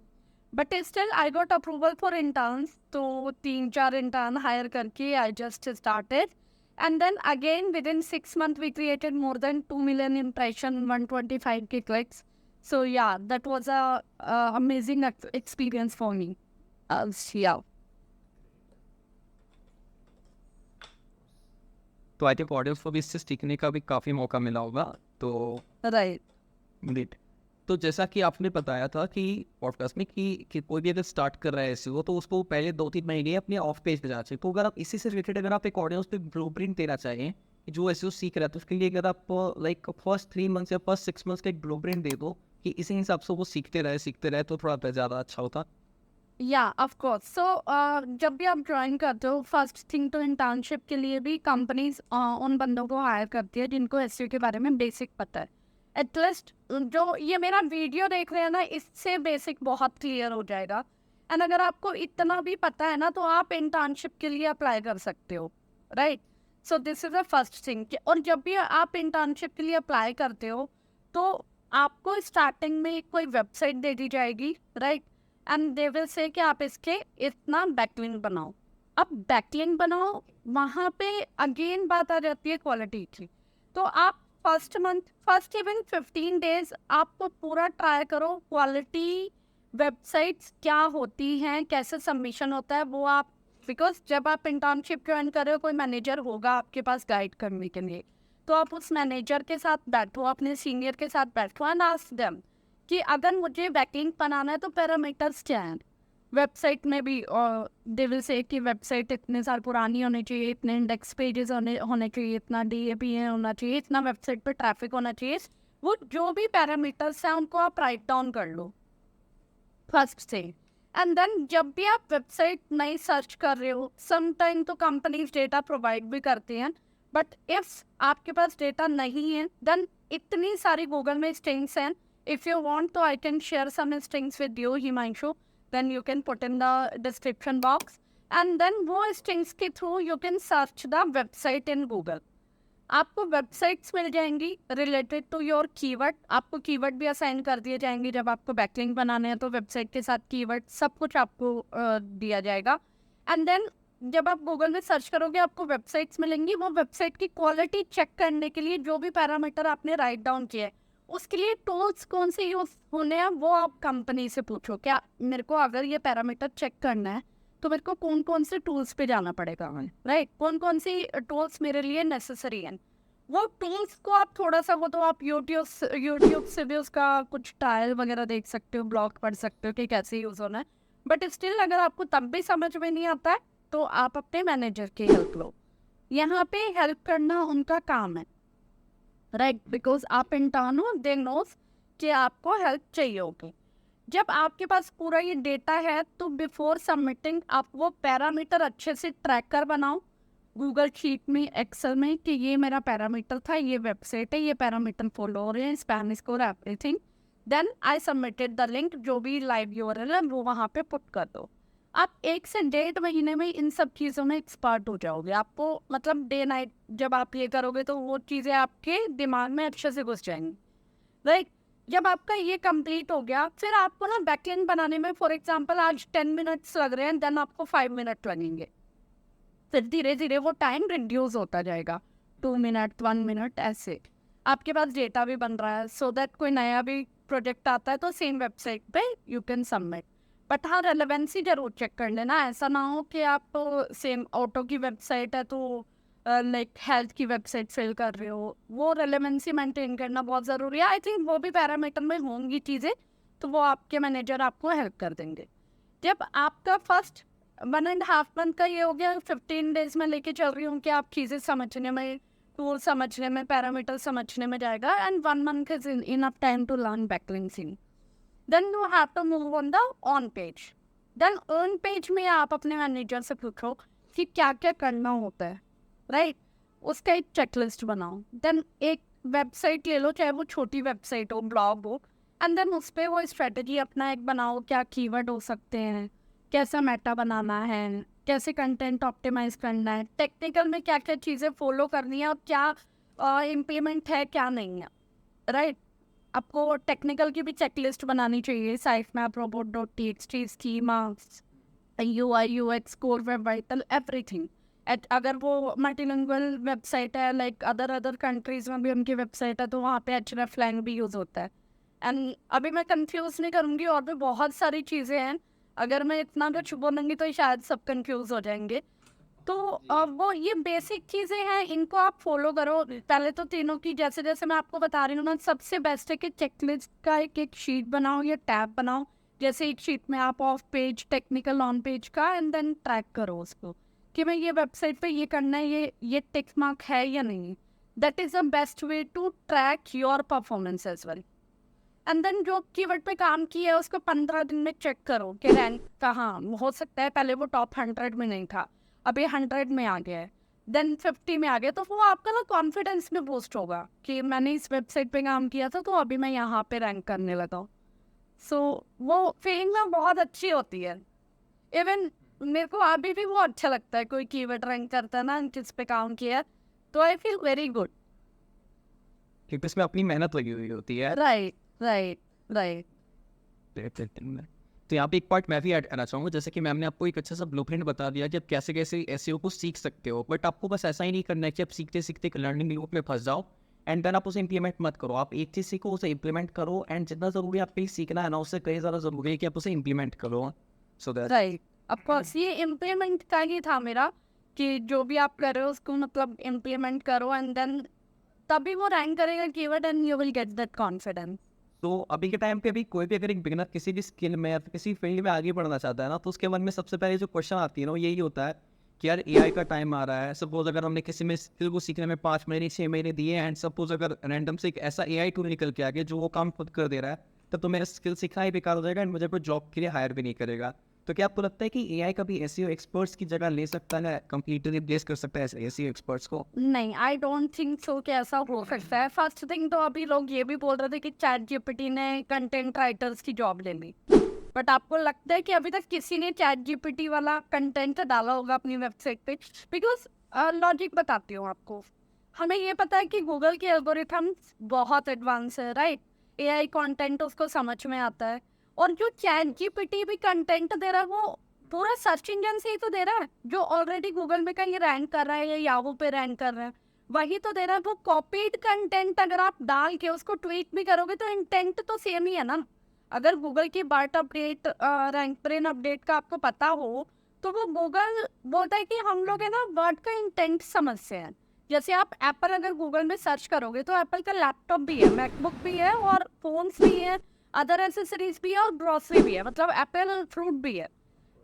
But still I got approval for interns. तो 3-4 इंटर्न हायर करके I just started and then again within 6 month we created more than 2 million impression, 125K clicks. So yeah, that was a amazing experience for me. Yeah. तो आई थिंक ऑडियंस को भी इससे सीखने का भी काफ़ी मौका मिला होगा. तो Right. ग्रेट. तो जैसा कि आपने बताया था कि पॉडकास्ट में कि कोई भी अगर स्टार्ट कर रहा है एसईओ तो उसको पहले 2-3 महीने अपने ऑफ पेज पे जाना चाहिए. तो अगर आप इसी से रिलेटेड अगर आप एक ऑडियंस पे ब्लूप्रिंट देना चाहिए कि जो एसईओ सीख रहा है तो उसके लिए अगर आप लाइक फर्स्ट 3 मंथ्स या फर्स्ट 6 मंथ्स का एक ब्लूप्रिंट दे दो कि इसी हिसाब से वो सीखते रहे तो थोड़ा ज़्यादा अच्छा होता. या ऑफ कोर्स. सो जब भी आप ज्वाइन करते हो फर्स्ट थिंग तो इंटर्नशिप के लिए भी कंपनीज उन बंदों को हायर करती है जिनको एसईओ के बारे में बेसिक पता है. एटलीस्ट जो ये मेरा वीडियो देख रहे हैं ना, इससे बेसिक बहुत क्लियर हो जाएगा. एंड अगर आपको इतना भी पता है ना तो आप इंटर्नशिप के लिए अप्लाई कर सकते हो, right. So this is the first thing. और जब भी आप इंटर्नशिप के लिए अप्लाई करते हो तो आपको स्टार्टिंग में कोई वेबसाइट दे दी जाएगी, right. And they will say कि आप इसके इतना बैकलिंक बनाओ. अब बैकलिंक बनाओ, वहाँ पे अगेन बात आ जाती है क्वालिटी की. तो आप फर्स्ट इवन 15 डेज आपको पूरा ट्राई करो क्वालिटी वेबसाइट्स क्या होती हैं, कैसे सबमिशन होता है वो आप. बिकॉज जब आप इंटर्नशिप ज्वाइन कर रहे हो कोई मैनेजर होगा आपके पास गाइड करने के लिए. तो आप उस मैनेजर के साथ बैठो, अपने सीनियर के साथ बैठो एंड आस्क देम कि अगर मुझे बैकलिंक बनाना है तो पैरामीटर्स क्या हैं। वेबसाइट में भी दे विल से कि वेबसाइट इतने साल पुरानी होनी चाहिए, इतने इंडेक्स पेजेस होने चाहिए, इतना DAP होना चाहिए, इतना वेबसाइट पे ट्रैफिक होना चाहिए। वो जो भी पैरामीटर्स हैं उनको आप राइट डाउन कर लो फर्स्ट से। एंड देन जब भी आप वेबसाइट नई सर्च कर रहे हो, सम टाइम तो कंपनीज डेटा प्रोवाइड भी करती हैं, बट इफ आपके पास डेटा नहीं है देन इतनी सारी गूगल में स्ट्रिंग्स हैं। इफ यू वांट तो I can share some strings with you Himanshu, then you can put in the description box and then वो strings के through you can search the website in Google। आपको वेबसाइट्स मिल जाएंगी रिलेटेड टू योर कीवर्ड, आपको कीवर्ड भी असाइन कर दिए जाएंगे। जब आपको बैकलिंक बनाने हैं तो वेबसाइट के साथ कीवर्ड सब कुछ आपको दिया जाएगा। एंड देन जब आप गूगल में सर्च करोगे आपको वेबसाइट्स मिलेंगी। वो वेबसाइट की क्वालिटी चेक करने के लिए जो भी पैरामीटर आपने राइट डाउन किया है उसके लिए टूल्स कौन से यूज होने हैं वो आप कंपनी से पूछो। क्या मेरे को अगर ये पैरामीटर चेक करना है तो मेरे को कौन कौन से टूल्स पे जाना पड़ेगा, राइट? कौन कौन सी टूल्स मेरे लिए नेसेसरी हैं। वो टूल्स को आप थोड़ा सा, वो तो आप यूट्यूब से भी उसका कुछ ट्रायल वगैरह देख सकते हो, ब्लॉग पढ़ सकते हो कि कैसे यूज़ होना है। बट स्टिल अगर आपको तब भी समझ में नहीं आता है तो आप अपने मैनेजर की हेल्प लो। यहाँ पे हेल्प करना उनका काम है, राइट? बिकॉज आप इंटर्न हो, दे नोस कि आपको हेल्प चाहिए होगी। जब आपके पास पूरा ये डेटा है तो बिफोर सबमिटिंग आप वो पैरामीटर अच्छे से ट्रैकर बनाओ गूगल शीट में, एक्सेल में, कि ये मेरा पैरामीटर था, ये वेबसाइट है, ये पैरामीटर फॉलो हो रहे हैं, span score, everything. Then I submitted the link, जो भी लाइव यूआरएल है वो वहाँ पे पुट कर दो। आप 1 से 1.5 महीने में इन सब चीज़ों में एक्सपर्ट हो जाओगे। आपको मतलब डे नाइट जब आप ये करोगे तो वो चीज़ें आपके दिमाग में अच्छे से घुस जाएंगी, राइट? जब आपका ये कंप्लीट हो गया फिर आपको ना बैकलिंक बनाने में फॉर एग्जांपल आज 10 मिनट्स लग रहे हैं, देन आपको 5 मिनट लगेंगे। फिर धीरे धीरे वो टाइम रिड्यूस होता जाएगा, 2 मिनट, 1 मिनट, ऐसे। आपके पास डेटा भी बन रहा है सो दैट कोई नया भी प्रोजेक्ट आता है तो सेम वेबसाइट पे यू कैन सबमिट। बट हाँ, रेलेवेंसी जरूर चेक कर लेना। ऐसा ना हो कि आप सेम ऑटो की वेबसाइट है तो लाइक हेल्थ की वेबसाइट फिल कर रहे हो। वो रेलेवेंसी मेंटेन करना बहुत ज़रूरी है। आई थिंक वो भी पैरामीटर में होंगी चीज़ें, तो वो आपके मैनेजर आपको हेल्प कर देंगे। जब आपका फर्स्ट 1.5 मंथ का ये हो गया, 15 डेज में लेके चल रही हूँ कि आप चीज़ें समझने में, टूल समझने में, पैरामीटर समझने में जाएगा। And 1 month is enough time to learn backlinking. Then you have to move on the on page. Then on page में आप अपने मैनेजर से पूछो कि क्या क्या करना होता है, राइट? उसका एक चेकलिस्ट बनाओ। देन एक वेबसाइट ले लो, चाहे वो छोटी वेबसाइट हो, ब्लॉग हो, एंड देन उस पर वो स्ट्रेटजी अपना एक बनाओ। क्या कीवर्ड हो सकते हैं, कैसा मेटा बनाना है, कैसे कंटेंट ऑप्टिमाइज करना है, टेक्निकल में क्या क्या चीज़ें फॉलो करनी है और क्या इम्प्लीमेंट है क्या नहीं है, राइट? आपको टेक्निकल की भी चेकलिस्ट बनानी चाहिए। Site map, robot.txt, schema, UI UX, core web vital, everything. अगर वो मल्टीलिंगुअल वेबसाइट है लाइक अदर कंट्रीज में भी उनकी वेबसाइट है तो वहाँ पे href स्लैंग भी यूज़ होता है। एंड अभी मैं कंफ्यूज नहीं करूँगी, और भी बहुत सारी चीज़ें हैं। अगर मैं इतना कुछ बोलूँगी तो शायद सब कंफ्यूज हो जाएंगे। तो वो ये बेसिक चीज़ें हैं, इनको आप फॉलो करो। पहले तो तीनों की जैसे जैसे मैं आपको बता रही हूँ ना, सबसे बेस्ट है कि चेकलिस्ट का एक शीट बनाओ या टैब बनाओ। जैसे एक शीट में आप of page, technical, on page का, एंड देन ट्रैक करो उसको कि मैं ये वेबसाइट पे ये करना है, ये टिक मार्क है या नहीं। That is the best way to track your performance as well. And then जो कीवर्ड पे काम किया है उसको 15 दिन में चेक करो कि रैंक कहाँ हो सकता है। पहले वो टॉप 100 में नहीं था, अभी 100 में आ गया है, देन 50 में आ गया, तो वो आपका ना कॉन्फिडेंस में बूस्ट होगा कि मैंने इस वेबसाइट पे काम किया था तो अभी मैं यहाँ पे रैंक करने लगा हूँ। सो वो फीलिंग ना बहुत अच्छी होती है। इवन मेरे को अभी भी वो अच्छा लगता है, कोई कीवर्ड रैंक करता है ना किस पे काम किया, तो आई फील वेरी गुड। क्योंकि इसमें अपनी मेहनत लगी हुई होती है। Right right right. तो यहाँ पे एक पार्ट मैं भी ऐड करना चाहूँगा। जैसे कि मैम ने आपको एक अच्छा सा ब्लूप्रिंट बता दिया कि आप कैसे कैसे एसईओ को सीख सकते हो, बट आपको बस ऐसा ही नहीं करना है कि आप सीखते सीखते एक लर्निंग लूप में फंस जाओ एंड देन आप उसे इंप्लीमेंट मत करो। आप एक चीज़ सीखो, उसे इंप्लीमेंट करो, एंड जितना ज़रूरी आपके लिए सीखना है ना, उससे कई ज़्यादा ज़रूरी है कि आप उसे इंप्लीमेंट करो। So that right, of course ये इम्प्लीमेंट का ही था मेरा कि जो भी आप कर रहे हो उसको मतलब इम्प्लीमेंट करो एंड देन तभी वो रैंक करेगा keyword and you will get that confidence. तो अभी के टाइम पे भी कोई भी अगर एक बिगिनर किसी भी स्किल में या फिर किसी फील्ड में आगे बढ़ना चाहता है ना, तो उसके मन में सबसे पहले जो क्वेश्चन आती है ना, वो यही होता है कि यार एआई का टाइम आ रहा है। सपोज अगर हमने किसी में स्किल को सीखने में 5 महीने 6 महीने दिए एंड सपोज अगर रैंडम से एक ऐसा एआई टूल निकल के आ गया जो वो काम खुद कर दे रहा है, तब तो मेरा स्किल सीखना ही बेकार हो जाएगा एंड मुझे कोई जॉब के लिए हायर भी नहीं करेगा। तो क्या आपको लगता है कि एआई कभी एसईओ एक्सपर्ट्स की जगह ले सकता है, कंप्लीटली रिप्लेस कर सकता है एसईओ एक्सपर्ट्स को? नहीं, आई डोंट थिंक सो कि ऐसा हो सकता है। फर्स्ट थिंग तो अभी लोग ये भी बोल रहे थे कि चैट जीपीटी ने कंटेंट राइटर्स की जॉब ले ली, बट आपको लगता है कि अभी तक किसी ने चैट जीपीटी वाला कंटेंट डाला होगा अपनी वेबसाइट पे? बिकॉज लॉजिक बताती हूँ आपको। हमें ये पता है कि गूगल के एल्गोरिथम्स बहुत एडवांस है, राइट? एआई कंटेंट उसको समझ में आता है, और जो चैट जीपीटी भी कंटेंट दे रहा है वो पूरा सर्च इंजन से ही तो दे रहा है, जो ऑलरेडी गूगल में कहीं रैंक कर रहा है या याहू पे रैंक कर रहा है, वही तो दे रहा है। वो कॉपीड कंटेंट अगर आप डाल के उसको ट्वीट भी करोगे तो इंटेंट तो सेम ही है ना। अगर गूगल की BART update, rank brain update का आपको पता हो, तो वो गूगल बोलता है कि हम लोग है ना वर्ड का इंटेंट समझते हैं। जैसे आप एप्पल अगर गूगल में सर्च करोगे तो एप्पल का लैपटॉप भी है, मैकबुक भी है, और फोन्स भी है, अदर एसेसरीज भी है, और ग्रोसरी भी है, मतलब एप्पल फ्रूट भी है।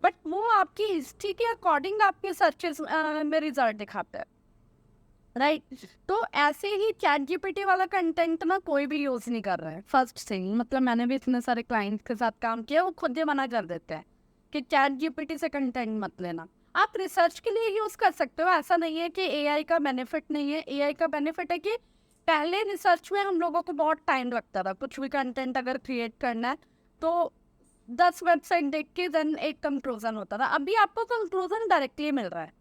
बट वो आपकी हिस्ट्री के अकॉर्डिंग आपके सर्चेस में रिजल्ट दिखाता है, राइट? तो ऐसे ही चैट जीपीटी वाला कंटेंट ना कोई भी यूज नहीं कर रहा है। फर्स्ट थिंग, मतलब मैंने भी इतने सारे क्लाइंट्स के साथ काम किया, वो खुद ही मना कर देते हैं कि चैट जीपीटी से कंटेंट मत लेना। आप रिसर्च के लिए यूज कर सकते हो, ऐसा नहीं है कि एआई का बेनिफिट नहीं है। एआई का बेनिफिट है कि पहले रिसर्च में हम लोगों को बहुत टाइम लगता था, कुछ भी कंटेंट अगर क्रिएट करना है तो 10 वेबसाइट देख के देन एक कंक्लूजन होता था। अभी आपको कंक्लूजन डायरेक्टली मिल रहा है,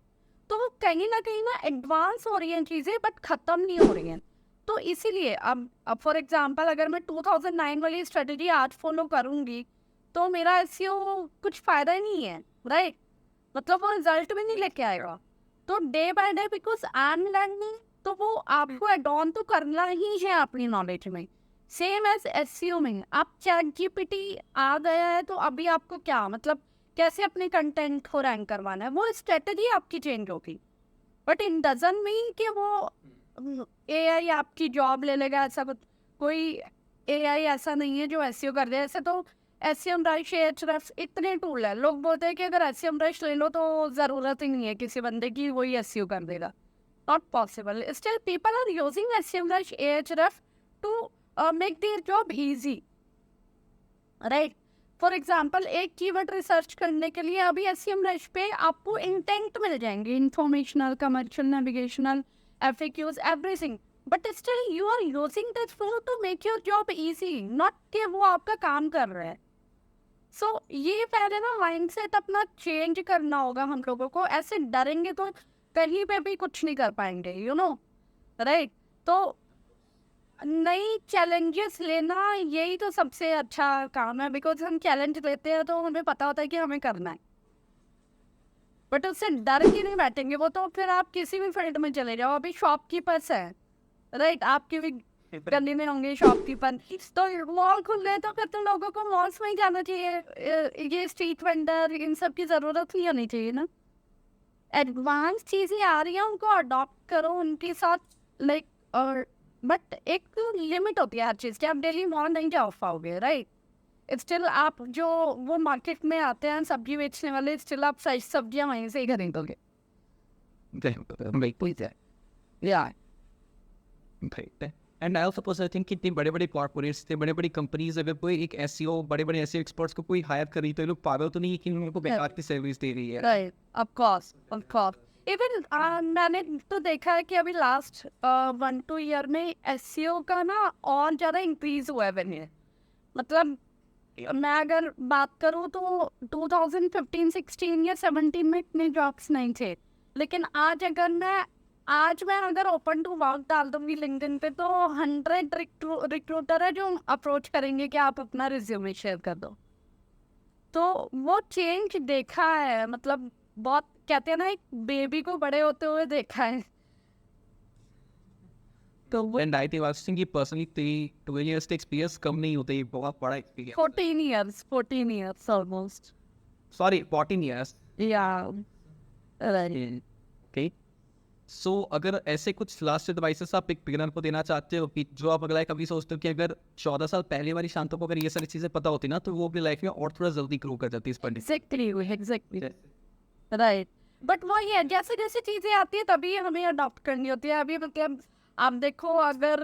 तो वो कहीं ना एडवांस हो रही हैं चीज़ें, बट ख़त्म नहीं हो रही हैं। तो इसीलिए अब फॉर एग्जांपल अगर मैं 2009 वाली स्ट्रेटजी आज फॉलो करूँगी तो मेरा एसईओ कुछ फ़ायदा ही नहीं है, राइट? मतलब वो रिजल्ट भी नहीं लेके आएगा। तो day by day because I am learning, तो वो आपको एड ऑन तो करना ही है अपनी नॉलेज में। सेम एज एसईओ में आप चैट जीपीटी आ गया है तो अभी आपको क्या मतलब कैसे अपने कंटेंट को रैंक करवाना है, वो स्ट्रेटजी आपकी चेंज होगी। बट इन डजंट मीन कि वो एआई आपकी जॉब ले लेगा, ऐसा कुछ कोई एआई ऐसा नहीं है जो एसईओ कर दे। ऐसे तो एसईएमराइज, एएचआरएफ इतने टूल है, लोग बोलते हैं कि अगर एसईएमराइज ले लो तो ज़रूरत ही नहीं है किसी बंदे की, वही एसईओ कर देगा। Not possible. Still people are using SEMrush, एएचआरएफ to make their job easy, right? For example एक कीवर्ड रिसर्च करने के लिए अभी एसईएमराइज पे आपको इंटेंट मिल जाएंगे, informational, commercial, navigational, FAQs, everything. But still you are using that tool to make your job easy, not कि वो आपका काम कर रहा है। सो ये पहले ना माइंडसेट अपना चेंज करना होगा हम लोगों को। ऐसे डरेंगे तो कहीं पे भी कुछ नहीं कर पाएंगे, यू नो, राइट? तो नई चैलेंजेस लेना यही तो सबसे अच्छा काम है, बिकॉज हम चैलेंज लेते हैं तो हमें पता होता है कि हमें करना है, बट उससे डर के नहीं बैठेंगे। वो तो फिर आप किसी भी फील्ड में चले जाओ, अभी शॉपकीपर्स है, राइट? आपके भी गली में होंगे शॉपकीपर, तो मॉल खुल गए तो फिर तो लोगों को मॉल्स में ही जाना चाहिए। ये स्ट्रीट वेंडर इन सब की जरूरत नहीं होनी चाहिए ना। एडवांस चीजें आ रही हैं, उनको अडॉप्ट करो उनके साथ, लाइक, और बट एक लिमिट होती है हर चीज़ की। आप डेली मॉल नहीं जा पाओगे, राइट? स्टिल आप जो वो मार्केट में आते हैं सब्जी बेचने वाले, स्टिल आप फ्रेश सब्जियां वहीं से ही खरीदोगे। And I suppose I think इतनी बड़े बड़े कॉर्पोरेट्स, इतने बड़े बड़ी कंपनीज, अगर कोई एक एसईओ, बड़े बड़े एसईओ एक्सपर्ट्स को कोई हायर कर रही तो ये लोग पागल तो नहीं है कि उनको बेकार की सर्विस दे रही है? Right, of course, of course. Even मैंने तो देखा है कि अभी लास्ट 1-2 ईयर में एसईओ का ना और ज़्यादा इंक्रीज हुआ है वेन्यू। मतलब मैं अगर बात करूँ तो 2015, 16 या 17 में इतने जॉब्स नहीं थे, लेकिन आज मैं अगर ओपन टू वर्क डाल दूंगी लिंक्डइन पे तो 100 रिक्रूटर है जो अप्रोच करेंगे कि आप अपना रिज्यूमे शेयर कर दो। तो वो चेंज देखा है, मतलब बहुत, कहते हैं ना, एक बेबी को बड़े होते हुए देखा है। तो एंड आई थिंक कि पर्सनली 12 इयर्स का एक्सपीरियंस कम नहीं होता, ये बहुत बड़ा experience. 14 years almost. Sorry 14 years. Yeah. Right. Okay, so अगर ऐसे कुछ लास्ट एडवाइसेस आप एक बिगिनर को देना चाहते हो कि जो आप अगला कभी सोचते हो कि अगर 14 साल पहले वाली शांता को अगर ये सारी चीज़ें पता होती ना तो वो अपनी लाइफ में और थोड़ा जल्दी ग्रो कर जाती है इस पर एग्जैक्टली राइट। बट वो ये जैसे जैसे चीजें आती है तभी हमें अडॉप्ट करनी होती है। अभी मतलब आप देखो, अगर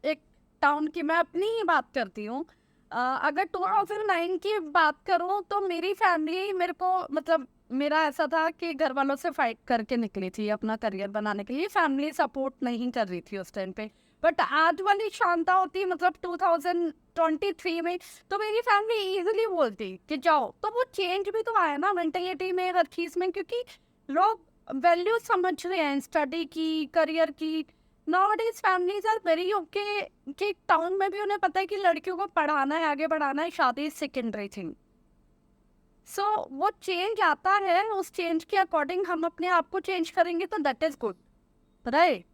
एक टाउन की मैं अपनी ही बात करती हूँ, अगर 2009 की बात करूँ तो मेरी फैमिली मेरे को मतलब मेरा ऐसा था कि घर वालों से फाइट करके निकली थी अपना करियर बनाने के लिए, फैमिली सपोर्ट नहीं कर रही थी उस टाइम पे। बट आज वाली शांता होती मतलब 2023 में, तो मेरी फैमिली इजीली बोलती कि जाओ। तो वो चेंज भी तो आया ना मेंटेलिटी में, हर चीज में, क्योंकि लोग वैल्यू समझ रहे हैं स्टडी की, करियर की। Nowadays families are very okay कि टाउन में भी उन्हें पता है कि लड़कियों को पढ़ाना है, आगे बढ़ाना है, शादी सेकेंडरी थिंग। सो वो चेंज आता है, उस चेंज के अकॉर्डिंग हम अपने आप को चेंज करेंगे तो that is good, right.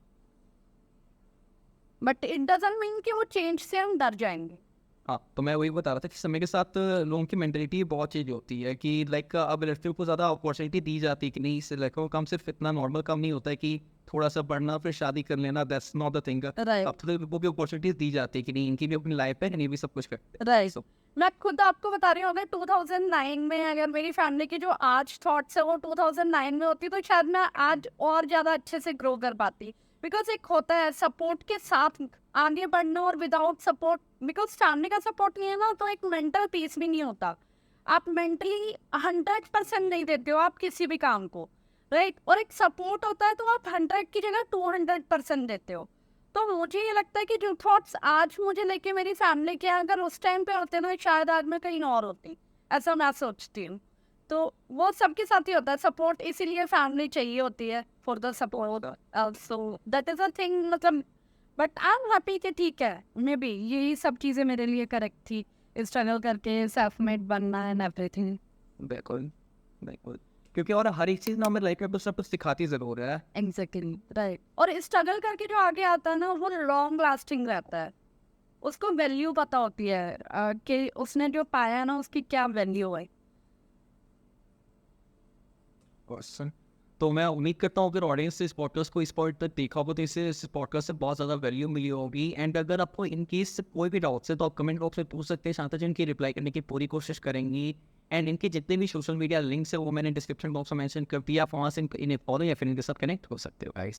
But it doesn't mean कि वो चेंज से हम डर जाएंगे। हाँ, तो मैं वही बता रहा था कि समय के साथ लोगों की मेंटेलिटी बहुत चेंज होती है कि लाइक अब लड़कियों को ज़्यादा अपॉर्चुनिटी दी जाती है कि नहीं, इससे लड़कों का काम सिर्फ इतना नॉर्मल काम नहीं होता है कि थोड़ा सा पढ़ना फिर शादी कर लेना, that's not the thing. Right अब तो वो भी अपॉर्चुनिटीज दी जाती है कि नहीं, इनकी भी अपनी लाइफ है, इन्हें भी सब कुछ करते हैं। राइट। So, मैं खुद आपको बता रही हूँ, अगर 2009 में अगर मेरी फैमिली की जो आज थॉट्स है वो 2009 में होती तो शायद मैं आज और ज़्यादा अच्छे से ग्रो कर पाती। बिकॉज एक होता है सपोर्ट के साथ आगे बढ़ना और विदाउट सपोर्ट, बिकॉज फैमिली का सपोर्ट नहीं है ना तो एक मेंटल पीस भी नहीं होता। आप मेंटली 100% नहीं देते हो आप किसी भी काम को, राइट। और एक सपोर्ट होता है तो आप 100 की जगह 200% देते हो। तो मुझे ये लगता है कि जो थॉट्स आज मुझे लेके मेरी फैमिली के हैं, अगर उस टाइम पे होते ना शायद आज मैं कहीं और होती, ऐसा मैं सोचती हूँ। तो वो सबके साथ ही होता है सपोर्ट, इसीलिए फैमिली चाहिए होती है for the support. So that is a thing मतलब। बट आई एम हैप्पी कि ठीक है, मे बी यही सब चीज़ें मेरे लिए करेक्ट थी, स्ट्रगल करके सेल्फ मेड बनना एंड एवरीथिंग। बिल्कुल बिल्कुल, क्योंकि और हर एक चीज़ ना हमें लाइफ में कुछ ना कुछ सिखाती ज़रूर है। Exactly right. और स्ट्रगल करके जो आगे आता है ना वो लॉन्ग लास्टिंग रहता है, उसको वैल्यू पता होती है कि उसने जो पाया है ना उसकी क्या वैल्यू है। क्वेश्चन, तो मैं उम्मीद करता हूँ अगर ऑडियंस इस पॉडकास्ट को इस पॉइंट तक देखा होगा तो इस पॉडकास्ट से बहुत ज़्यादा वैल्यू मिली होगी। एंड अगर आपको इन केस कोई भी डाउट्स है तो आप कमेंट बॉक्स में पूछ सकते हैं, शांता जी इनकी रिप्लाई करने की पूरी कोशिश करेंगी। एंड इनके जितने भी सोशल मीडिया लिंक्स है वो मैंने डिस्क्रिप्शन बॉक्स में मेंशन कर दिया, आप वहाँ से इन्हें फॉलो या फिर इनके साथ कनेक्ट हो सकते हो गाइस।